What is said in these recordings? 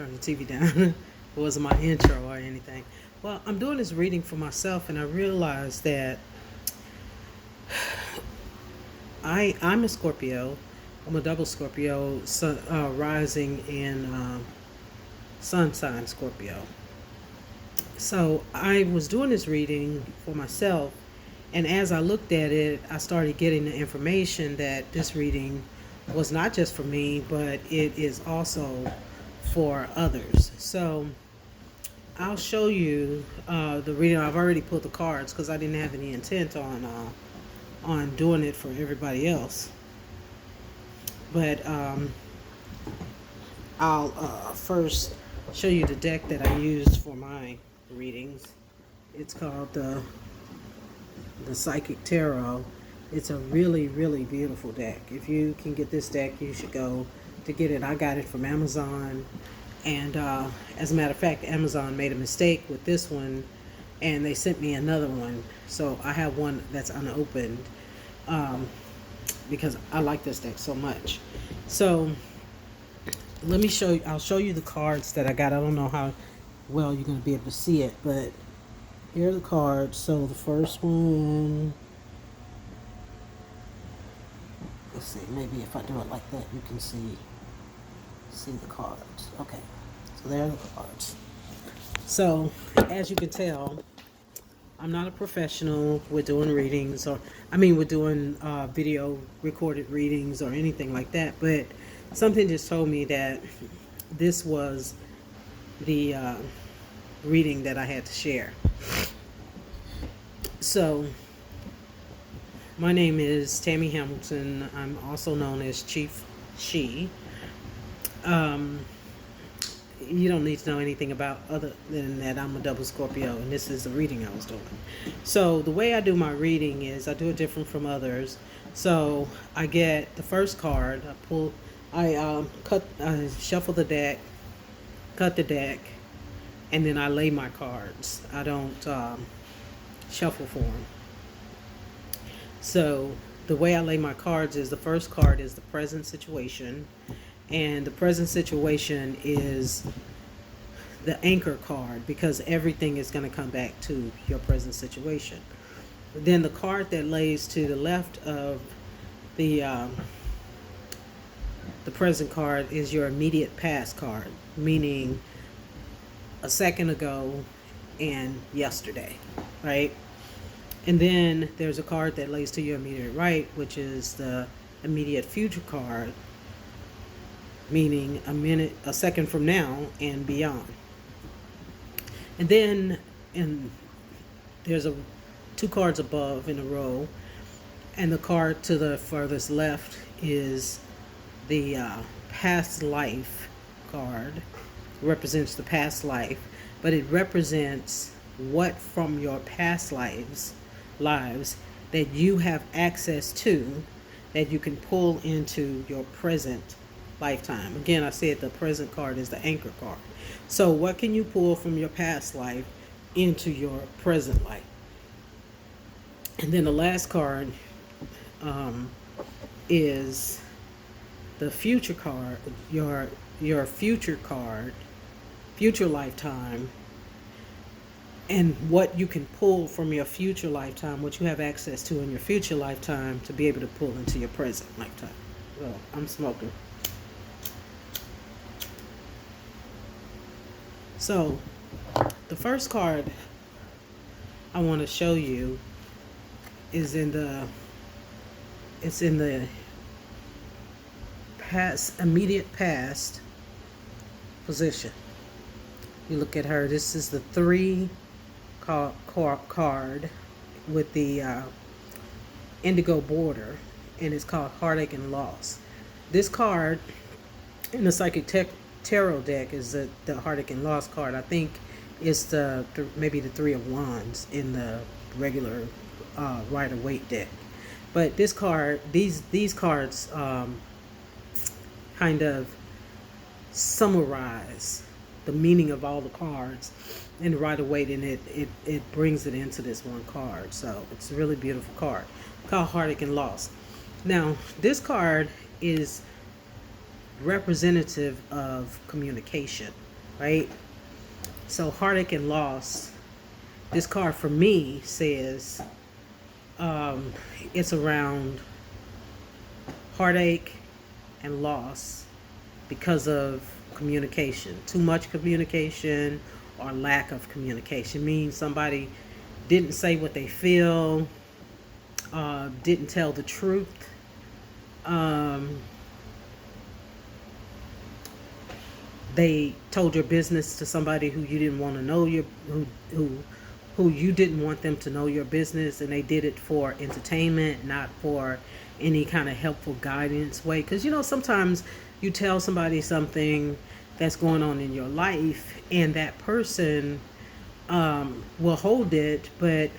turn the TV down. It wasn't my intro or anything. Well, I'm doing this reading for myself, and I realized that I'm a Scorpio. I'm a double Scorpio, sun, rising in sun sign Scorpio. So I was doing this reading for myself, and as I looked at it, I started getting the information that this reading was not just for me, but it is also for others. So I'll show you the reading. I've already pulled the cards because I didn't have any intent on doing it for everybody else. But I'll first show you the deck that I used for my readings. It's called the Psychic Tarot. It's a really, really beautiful deck. If you can get this deck, you should go to get it. I got it from Amazon. And as a matter of fact, Amazon made a mistake with this one, and they sent me another one. So I have one that's unopened because I like this deck so much. So let me show you. I'll show you the cards that I got. I don't know how well you're going to be able to see it, but here are the cards. So the first one, let's see, maybe if I do it like that, you can see the cards. Okay, so there are the cards. So as you can tell, I'm not a professional with doing readings, we're doing video recorded readings or anything like that, but something just told me that this was the reading that I had to share. So my name is Tammy Hamilton. I'm also known as Chief She. You don't need to know anything about other than that I'm a double Scorpio, and this is the reading I was doing. So the way I do my reading is I do it different from others. So I get the first card, I shuffle the deck, cut the deck, and then I lay my cards. I don't shuffle for them. So the way I lay my cards is the first card is the present situation. And the present situation is the anchor card because everything is going to come back to your present situation. Then the card that lays to the left of the present card is your immediate past card, meaning a second ago and yesterday, right? And then there's a card that lays to your immediate right, which is the immediate future card, meaning a second from now and beyond. And then there's two cards above in a row, and the card to the furthest left is the past life card. It represents the past life, but it represents what from your past lives that you have access to that you can pull into your present lifetime. Again, I said the present card is the anchor card. So what can you pull from your past life into your present life? And then the last card is the future card, your future card, future lifetime, and what you can pull from your future lifetime, what you have access to in your future lifetime to be able to pull into your present lifetime. Well, I'm smoking. So, the first card I want to show you is in the immediate past position. You look at her. This is the 3 card with the indigo border, and it's called Heartache and Loss. This card in the Psychic Tarot deck is the Heartache and Loss card. I think it's maybe the 3 of Wands in the regular Rider-Waite deck. But this card, these cards kind of summarize the meaning of all the cards in the Rider-Waite, and it brings it into this one card. So it's a really beautiful card called Heartache and Loss. Now, this card is representative of communication. right? So heartache and loss. This card for me says um, it's around heartache and loss because of communication. Too much communication or lack of communication means somebody didn't say what they feel, didn't tell the truth. Um, they told your business to somebody who you didn't want to know who who you didn't want them to know your business, and they did it for entertainment, not for any kind of helpful guidance way. Because sometimes you tell somebody something that's going on in your life, and that person will hold it, but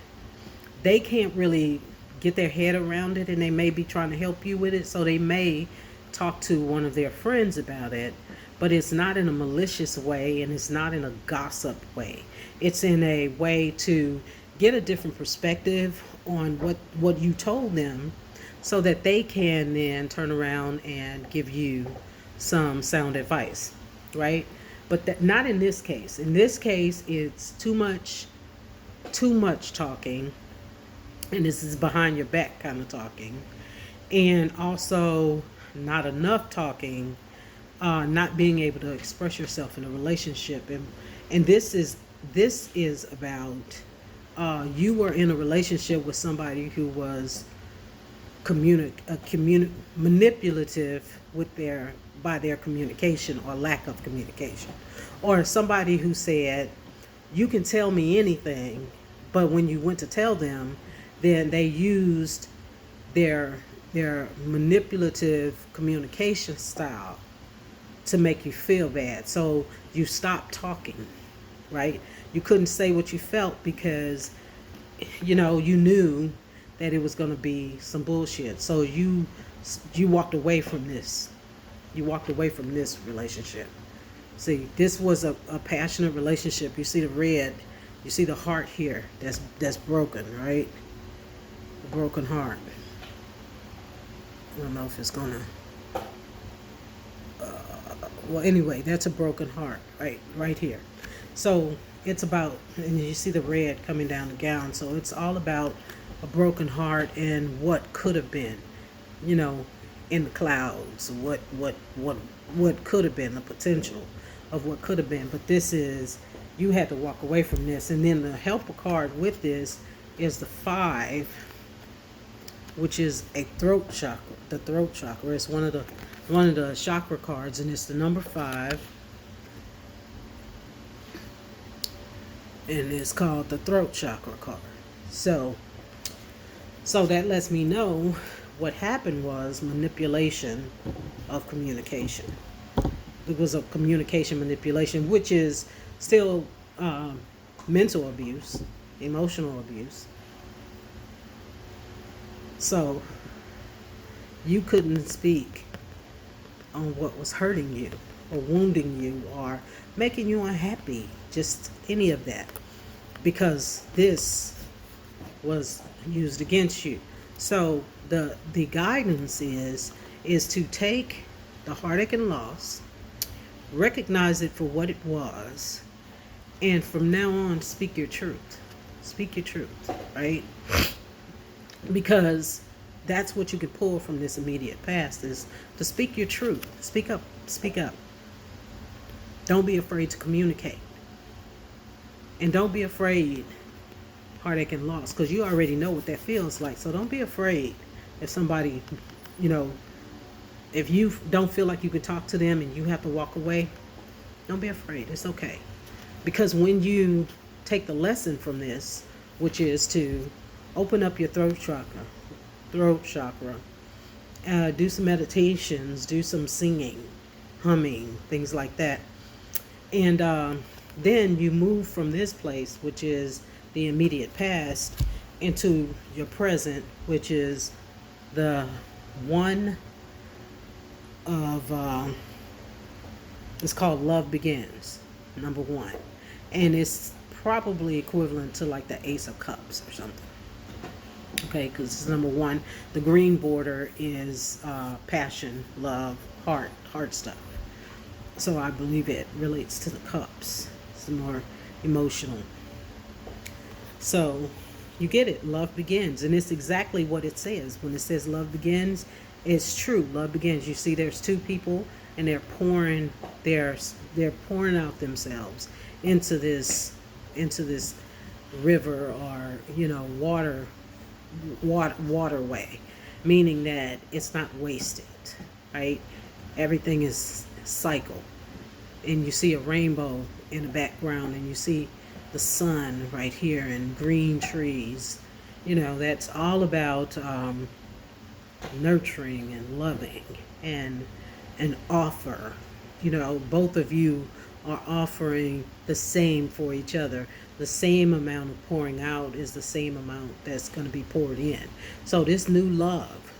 they can't really get their head around it, and they may be trying to help you with it, so they may talk to one of their friends about it, but it's not in a malicious way, and it's not in a gossip way. It's in a way to get a different perspective on what you told them, so that they can then turn around and give you some sound advice, right? But that, not in this case. In this case, it's too much talking, and this is behind your back kind of talking, and also not enough talking, not being able to express yourself in a relationship, and this is about you were in a relationship with somebody who was manipulative with their communication or lack of communication, or somebody who said, you can tell me anything, but when you went to tell them, then they used their manipulative communication style to make you feel bad. So you stopped talking, right? You couldn't say what you felt because you knew that it was going to be some bullshit. So you walked away from this. You walked away from this relationship. See, this was a passionate relationship. You see the red, you see the heart here. That's broken, right? A broken heart. I don't know if it's gonna. Well, anyway, that's a broken heart, right here. So it's about, and you see the red coming down the gown. So it's all about a broken heart and what could have been, in the clouds. What could have been, the potential of what could have been. But this is, you had to walk away from this. And then the helper card with this is the 5, which is a throat chakra. The throat chakra is one of the chakra cards, and it's the number 5, and it's called the throat chakra card. So that lets me know what happened was manipulation of communication. It was a communication manipulation, which is still mental abuse, emotional abuse. So you couldn't speak on what was hurting you or wounding you or making you unhappy, just any of that, because this was used against you. So the guidance is to take the heartache and loss, recognize it for what it was, and from now on speak your truth. Speak your truth, right? Because that's what you can pull from this immediate past, is to speak your truth. Speak up. Speak up. Don't be afraid to communicate. And don't be afraid, heartache and loss, because you already know what that feels like. So don't be afraid if somebody, if you don't feel like you can talk to them and you have to walk away, don't be afraid. It's okay. Because when you take the lesson from this, which is to open up your throat chakra, do some meditations, do some singing, humming, things like that. And then you move from this place, which is the immediate past, into your present, which is the one of, it's called Love Begins, number 1. And it's probably equivalent to like the Ace of Cups or something. Okay, because it's number 1. The green border is passion, love, heart stuff. So I believe it relates to the cups. It's more emotional. So you get it. Love begins. And it's exactly what it says. When it says love begins, it's true. Love begins. You see there's two people and they're they're pouring out themselves into this river, or waterway, meaning that it's not wasted, right? Everything is cycle. And you see a rainbow in the background, and you see the sun right here and green trees. That's all about nurturing and loving and an offer. Both of you are offering the same for each other. The same amount of pouring out is the same amount that's going to be poured in. So this new love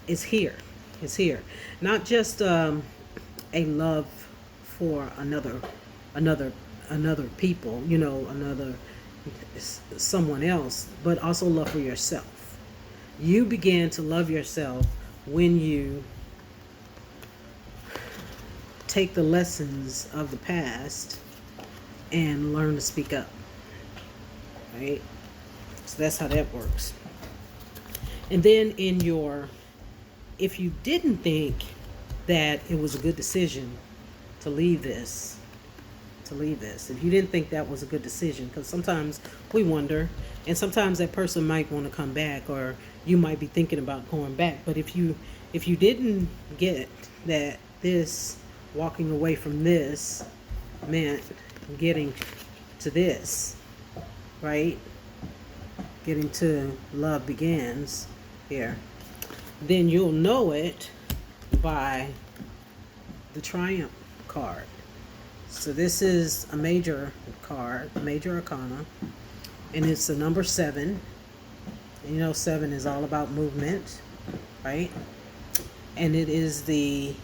is here. It's here. Not just a love for another people, another someone else, but also love for yourself. You begin to love yourself when you take the lessons of the past and learn to speak up, right? So that's how that works. And then if you didn't think that it was a good decision to leave this, if you didn't think that was a good decision, because sometimes we wonder, and sometimes that person might want to come back, or you might be thinking about going back. But if you didn't get that this walking away from this meant getting to this, right? Getting to love begins here, then you'll know it by the Triumph card. So this is a major card, major arcana, and it's the number 7. And 7 is all about movement, right? And it is the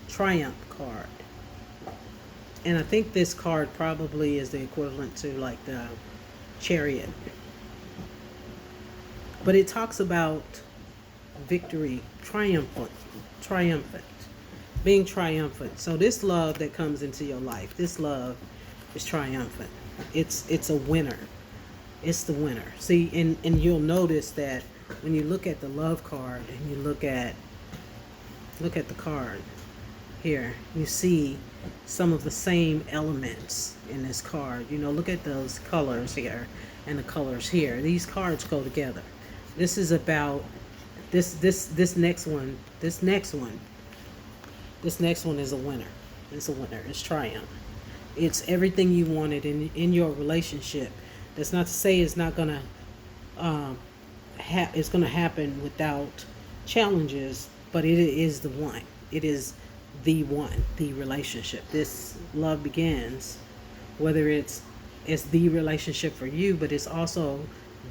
Triumph card. And I think this card probably is the equivalent to like the Chariot. But it talks about victory, triumphant, being triumphant. So this love that comes into your life, this love is triumphant. It's a winner. It's the winner. See, and you'll notice that when you look at the love card and you look at the card here, you see some of the same elements in this card. Look at those colors here and the colors here. These cards go together. This is about this next one. This next one is a winner. It's a winner. It's triumph. It's everything you wanted in your relationship. That's not to say it's not gonna it's gonna happen without challenges, but it is the one. It is the one, the relationship. This love begins, whether it's the relationship for you, but it's also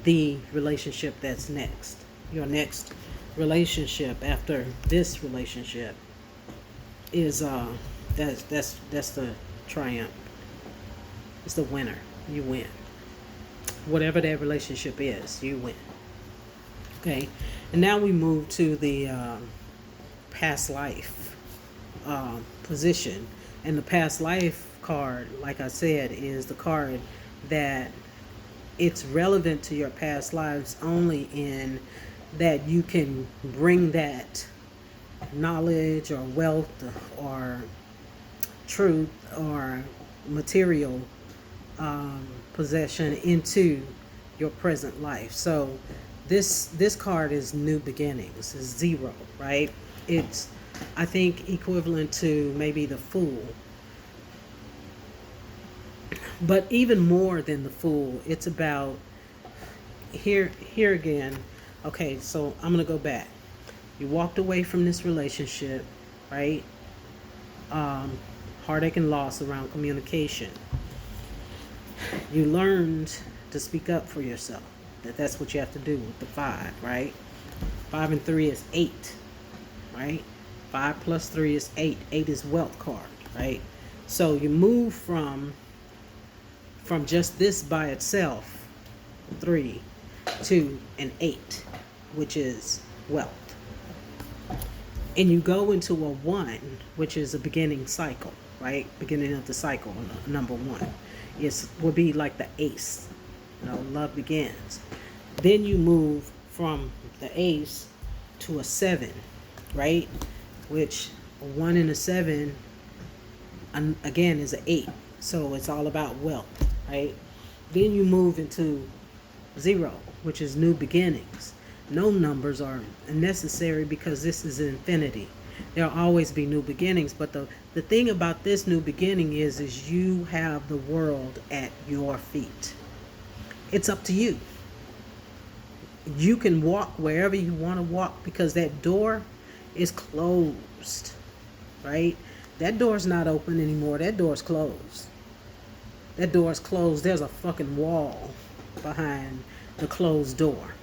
the relationship that's next. Your next relationship after this relationship is that's the triumph. It's the winner. You win. Whatever that relationship is, you win. Okay, and now we move to the past life position. And the past life card, like I said, is the card that it's relevant to your past lives only in that you can bring that knowledge or wealth or truth or material possession into your present life. So this card is new beginnings. It's 0, right? It's, I think, equivalent to maybe the Fool. But even more than the Fool, it's about here again. Okay, so I'm gonna go back. You walked away from this relationship, right? Heartache and loss around communication. You learned to speak up for yourself. That's what you have to do with the 5, right? 5 and 3 is 8, right? 5 plus 3 is 8. 8 is wealth card, right? So you move from just this by itself, 3, to an 8, which is wealth. and you go into a one, which is a beginning cycle, right? Beginning of the cycle, number one. Will be like the ace. Love begins. Then you move from the ace to a seven, right? Which a one and a seven, again, is an eight. So it's all about wealth, right? Then you move into zero, which is new beginnings. No numbers are necessary because this is infinity. There'll always be new beginnings, but the thing about this new beginning is you have the world at your feet. It's up to you. You can walk wherever you want to walk because that door is closed, right? That door's not open anymore. That door's closed. That door's closed. There's a fucking wall behind the closed door.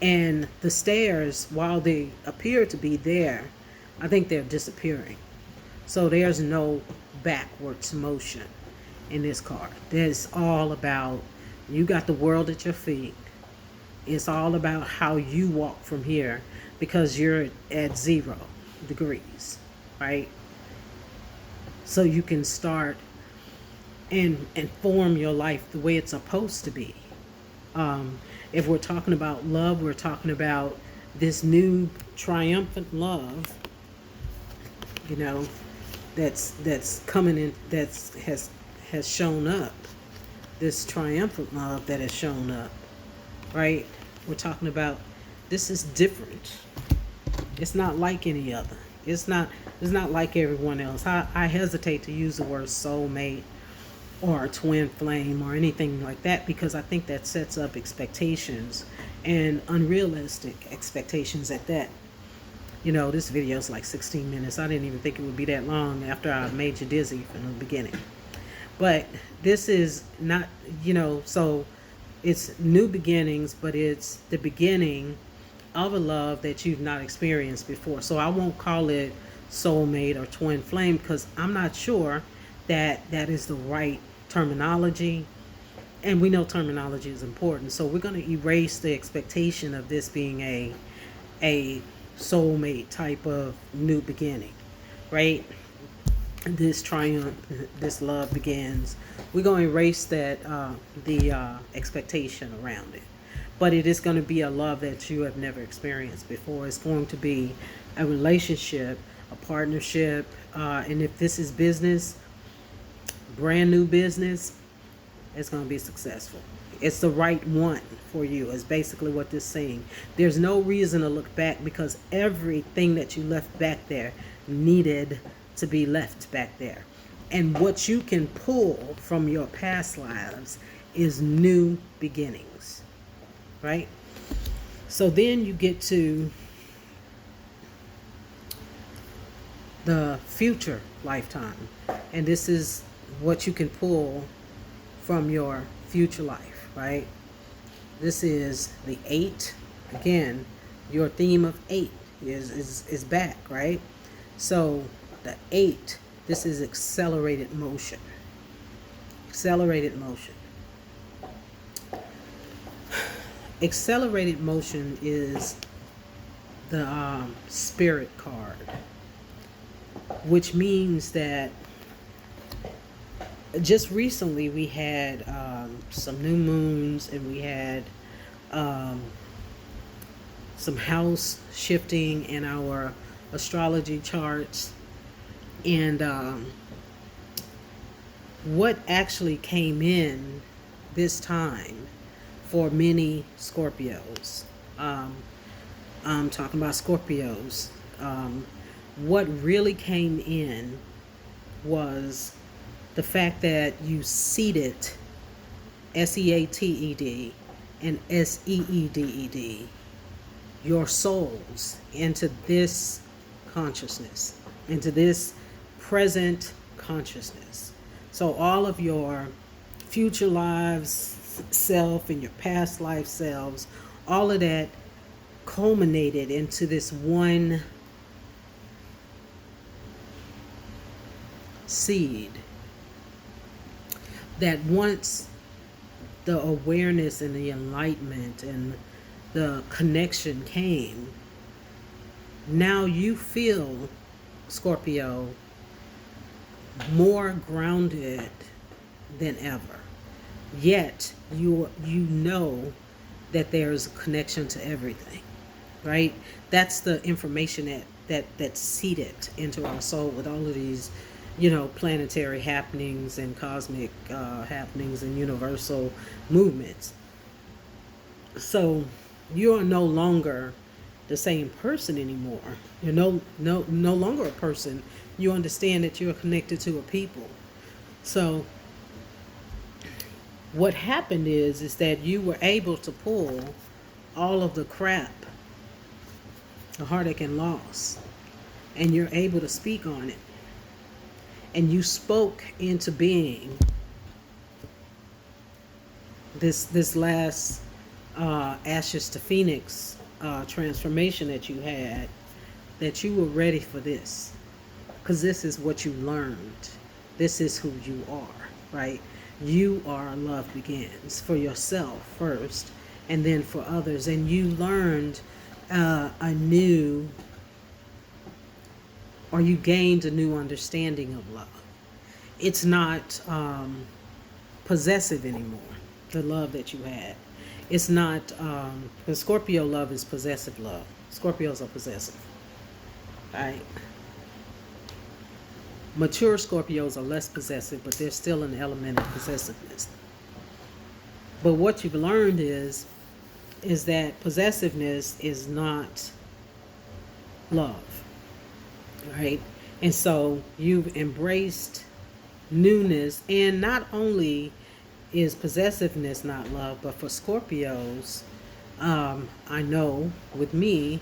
And the stairs, while they appear to be there, I think they're disappearing. So there's no backwards motion in this card. It's all about, you got the world at your feet. It's all about how you walk from here because you're at 0 degrees, right? So you can start and form your life the way it's supposed to be. If we're talking about love, we're talking about this new triumphant love, that's coming in, has shown up. This triumphant love that has shown up, right? We're talking about this is different. It's not like any other. It's not like everyone else. I hesitate to use the word soulmate or twin flame or anything like that because I think that sets up expectations and unrealistic expectations at that. This video is like 16 minutes. I didn't even think it would be that long after I made you dizzy from the beginning. But this is not, so it's new beginnings, but it's the beginning of a love that you've not experienced before. So I won't call it soulmate or twin flame because I'm not sure that is the right terminology. And we know terminology is important. So we're going to erase the expectation of this being a soulmate type of new beginning, right? This triumph, this love begins. We're going to erase that, the expectation around it. But it is going to be a love that you have never experienced before. It's going to be a relationship, a partnership, and if this is business, brand new business, it's going to be successful. It's the right one for you, is basically what this is saying. There's no reason to look back because everything that you left back there needed to be left back there. And what you can pull from your past lives is new beginnings, right? So then you get to the future lifetime. And this is what you can pull from your future life, right? This is the 8. Again, your theme of 8 is back, right? So the 8, this is accelerated motion. Accelerated motion. Accelerated motion is the spirit card, which means that just recently we had some new moons and we had some house shifting in our astrology charts. And what actually came in this time for many Scorpios, I'm talking about Scorpios, what really came in was the fact that you seeded SEATED and SEEDED your souls into this consciousness, into this present consciousness. So all of your future lives self and your past life selves, all of that culminated into this one seed that once the awareness and the enlightenment and the connection came, Now you feel, Scorpio, more grounded than ever. Yet you know that there's a connection to everything, right? That's the information that's seeded into our soul with all of these, planetary happenings and cosmic happenings and universal movements. So you are no longer the same person anymore. You're no longer a person. You understand that you're connected to a people. So what happened is that you were able to pull all of the crap, the heartache and loss, and you're able to speak on it. And you spoke into being this last ashes to phoenix transformation that you had, that you were ready for this, because this is what you learned. This is who you are, right? You are love begins for yourself first, and then for others. And you learned a new, or you gained a new understanding of love. It's not possessive anymore, the love that you had. It's not, the Scorpio love is possessive love. Scorpios are possessive, right? Mature Scorpios are less possessive, but there's still an element of possessiveness. But what you've learned is that possessiveness is not love, right? And so you've embraced newness, and not only is possessiveness not love, but for Scorpios, I know with me,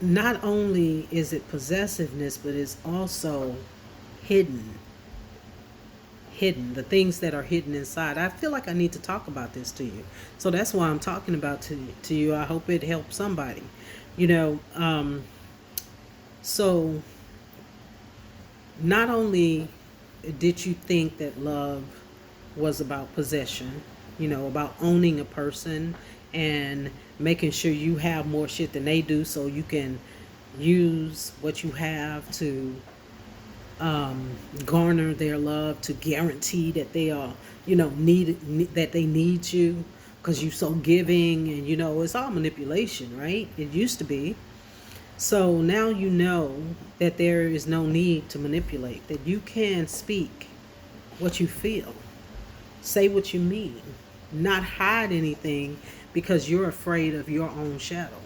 not only is it possessiveness, but it's also hidden. The things that are hidden inside. I feel like I need to talk about this to you. So that's why I'm talking about to you. I hope it helps somebody. So not only did you think that love was about possession, about owning a person and making sure you have more shit than they do so you can use what you have to garner their love, to guarantee that they are, that they need you because you're so giving, and it's all manipulation, right? It used to be. So now you know that there is no need to manipulate, that you can speak what you feel, say what you mean, not hide anything because you're afraid of your own shadow,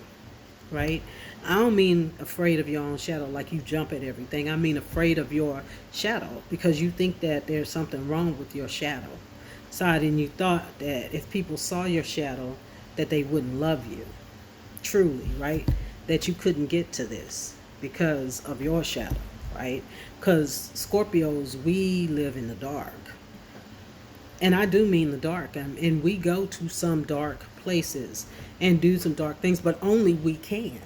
right? I don't mean afraid of your own shadow like you jump at everything. I mean afraid of your shadow because you think that there's something wrong with your shadow side, and you thought that if people saw your shadow that they wouldn't love you truly, right? That you couldn't get to this because of your shadow, right? Because Scorpios, we live in the dark. And I do mean the dark. And we go to some dark places and do some dark things, but only we can.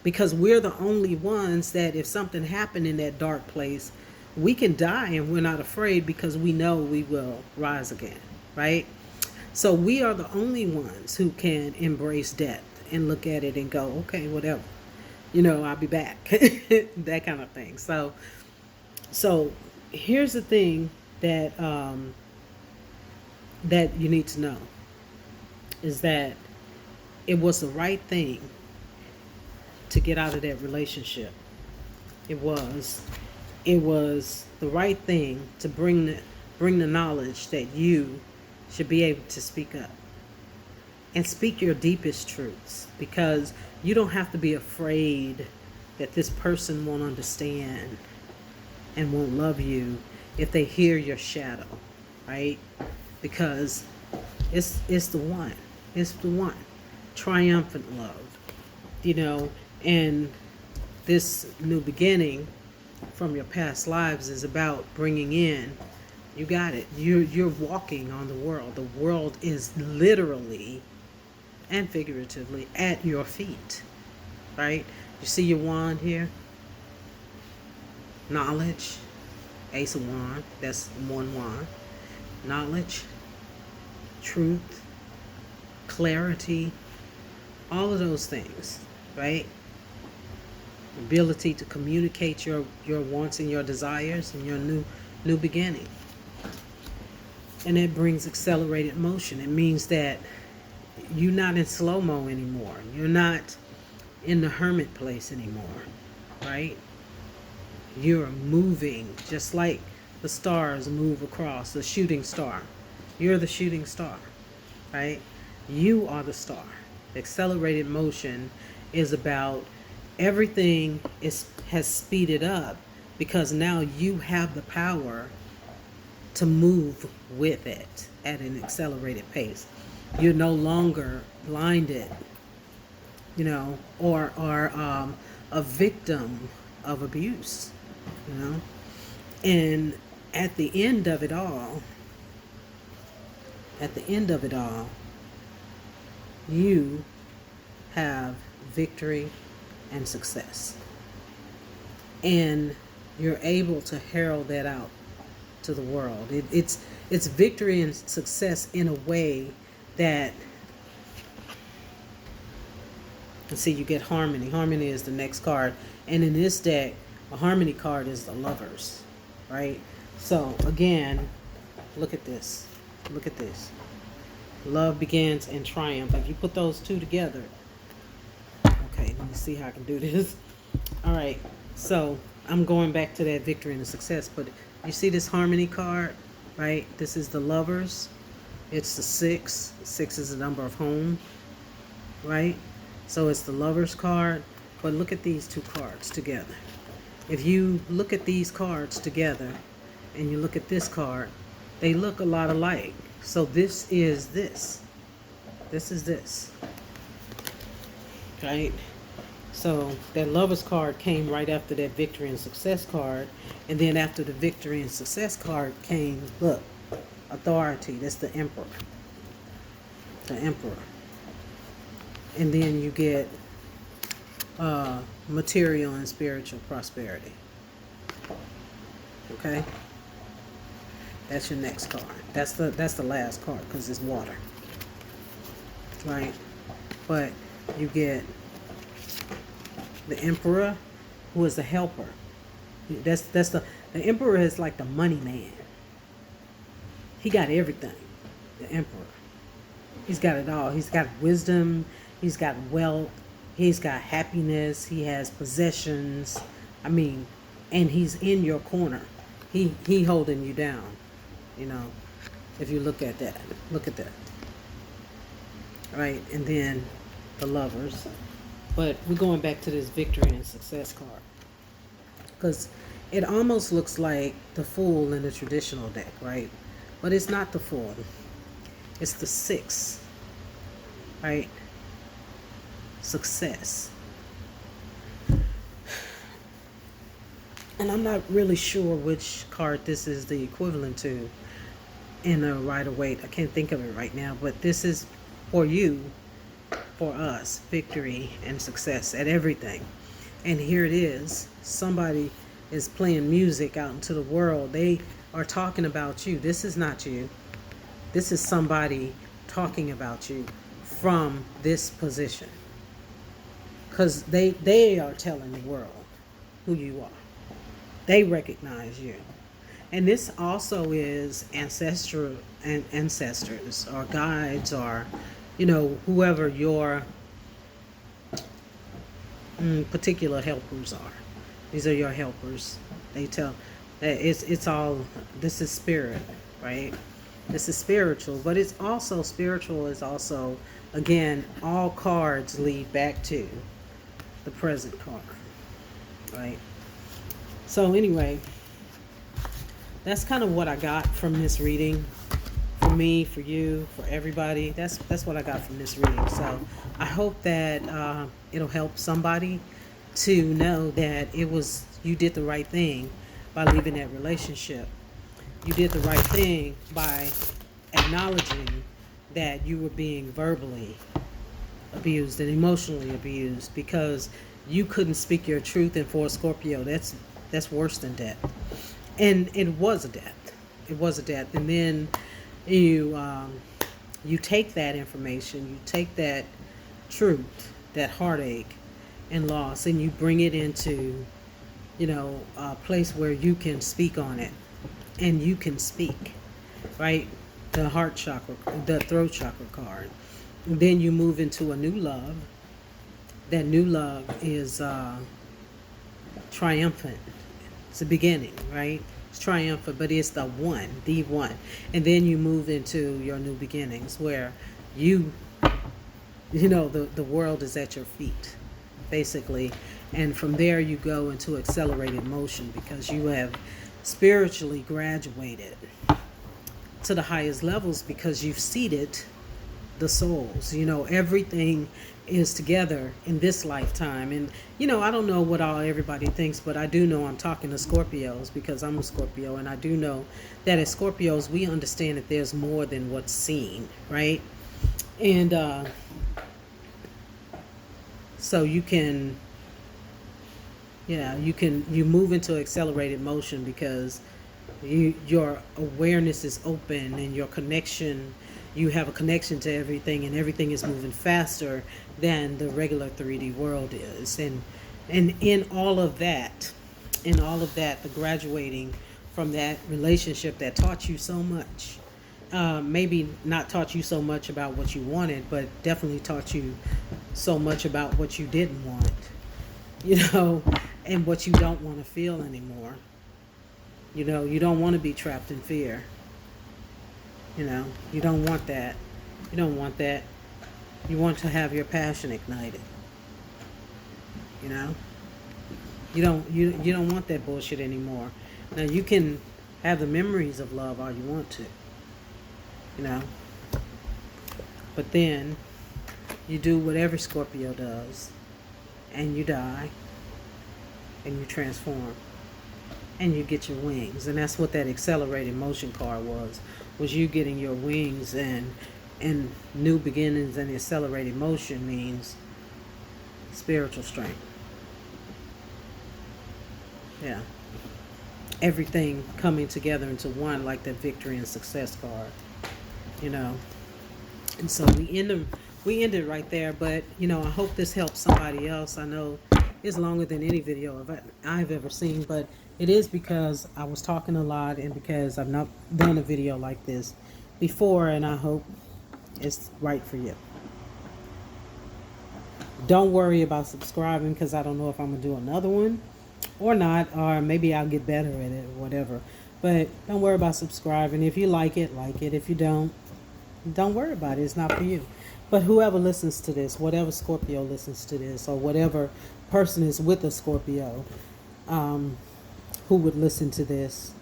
Because we're the only ones that if something happened in that dark place, we can die and we're not afraid because we know we will rise again, right? So we are the only ones who can embrace death and look at it and go, okay, whatever. I'll be back. That kind of thing. So here's the thing that that you need to know is that it was the right thing to get out of that relationship. It was the right thing to bring the knowledge that you should be able to speak up and speak your deepest truths, because you don't have to be afraid that this person won't understand and won't love you if they hear your shadow, right? Because it's the one. It's the one. Triumphant love. And this new beginning from your past lives is about bringing in, you got it. You're walking on the world. The world is literally and figuratively at your feet, right? You see your wand here? Knowledge, Ace of Wand, that's one wand. Knowledge, truth, clarity, all of those things. right? Ability to communicate your wants and your desires and your new beginning. And it brings accelerated motion. It means that you're not in slow-mo anymore. You're not in the hermit place anymore, right? You're moving just like the stars move across, the shooting star. You're the shooting star, right? You are the star. Accelerated motion is about everything has speeded up because now you have the power to move with it at an accelerated pace. You're no longer blinded, or a victim of abuse, And at the end of it all, you have victory and success. And you're able to herald that out to the world. It's victory and success in a way that, and see, you get harmony. Harmony is the next card. And in this deck, a harmony card is the lovers, right? So again, look at this. Look at this. Love begins in triumph. If you put those two together, okay, let me see how I can do this. All right, so I'm going back to that victory and the success, but you see this harmony card, right? This is the lovers. It's the 6. 6 is the number of home, right? So it's the lovers card, but look at these two cards together. If you look at these cards together and you look at this card, they look a lot alike. So this is this. This is this. Right? So that lovers card came right after that victory and success card. And then after the victory and success card came, look, authority. That's the emperor. The emperor. And then you get material and spiritual prosperity. Okay? That's your next card. That's the last card because it's water. Right? But you get the emperor, who is the helper. That's the emperor is like the money man. He got everything. The emperor. He's got it all. He's got wisdom. He's got wealth. He's got happiness. He has possessions. I mean, and he's in your corner. He holding you down. If you look at that. Look at that. Right? And then the lovers. But we're going back to this victory and success card. Because it almost looks like the Fool in the traditional deck, right? But it's not the Fool. It's the 6. Right? Success. And I'm not really sure which card this is the equivalent to in a Rider-Waite. I can't think of it right now, but this is for you, for us, victory and success at everything. And here it is. Somebody is playing music out into the world. They are talking about you. This is not you. This is somebody talking about you from this position. Because they are telling the world who you are. They recognize you. And this also is ancestors or guides or, whoever your particular helpers are. These are your helpers. They tell that it's all, this is spirit, right? This is spiritual, but it's also spiritual is also, again, all cards lead back to the present card, right? So anyway, that's kind of what I got from this reading. For me, for you, for everybody. That's what I got from this reading. So I hope that it'll help somebody to know that you did the right thing by leaving that relationship. You did the right thing by acknowledging that you were being verbally abused and emotionally abused because you couldn't speak your truth. And for a Scorpio, that's worse than death. And it was a death. It was a death. And then you take that information, you take that truth, that heartache, and loss, and you bring it into, a place where you can speak on it, and you can speak, right? The heart chakra, the throat chakra card. And then you move into a new love. That new love is triumphant. It's the beginning, right? It's triumphant, but it's the one. And then you move into your new beginnings where the world is at your feet, basically. And from there you go into accelerated motion because you have spiritually graduated to the highest levels because you've seated the souls. Everything is together in this lifetime. And, I don't know what everybody thinks, but I do know I'm talking to Scorpios because I'm a Scorpio. And I do know that as Scorpios, we understand that there's more than what's seen, right? And so you move into accelerated motion because your awareness is open and you have a connection to everything, and everything is moving faster than the regular 3D world is. And in all of that, the graduating from that relationship that taught you so much, maybe not taught you so much about what you wanted, but definitely taught you so much about what you didn't want, and what you don't want to feel anymore. You don't want to be trapped in fear. You don't want that. You don't want that. You want to have your passion ignited. You don't want that bullshit anymore. Now you can have the memories of love all you want to. But then you do what every Scorpio does, and you die, and you transform, and you get your wings. And that's what that accelerated motion card was you getting your wings. And new beginnings and accelerated motion means spiritual strength. Yeah. Everything coming together into one, like that victory and success card. And so we ended right there, but I hope this helps somebody else. I know it's longer than any video I've ever seen, but it is because I was talking a lot and because I've not done a video like this before, and I hope it's right for you. Don't worry about subscribing because I don't know if I'm going to do another one or not, or maybe I'll get better at it or whatever. But don't worry about subscribing. If you like it, like it. If you don't worry about it. It's not for you. But whoever listens to this, whatever Scorpio listens to this, or whatever person is with a Scorpio who would listen to this,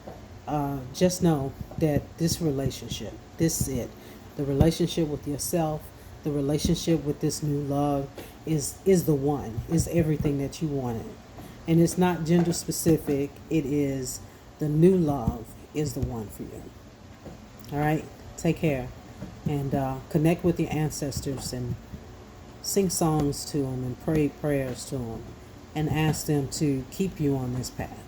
just know that this relationship, this is it. The relationship with yourself, the relationship with this new love is the one, is everything that you wanted. And it's not gender specific. It is the new love is the one for you. All right? Take care. And connect with your ancestors and sing songs to them and pray prayers to them and ask them to keep you on this path.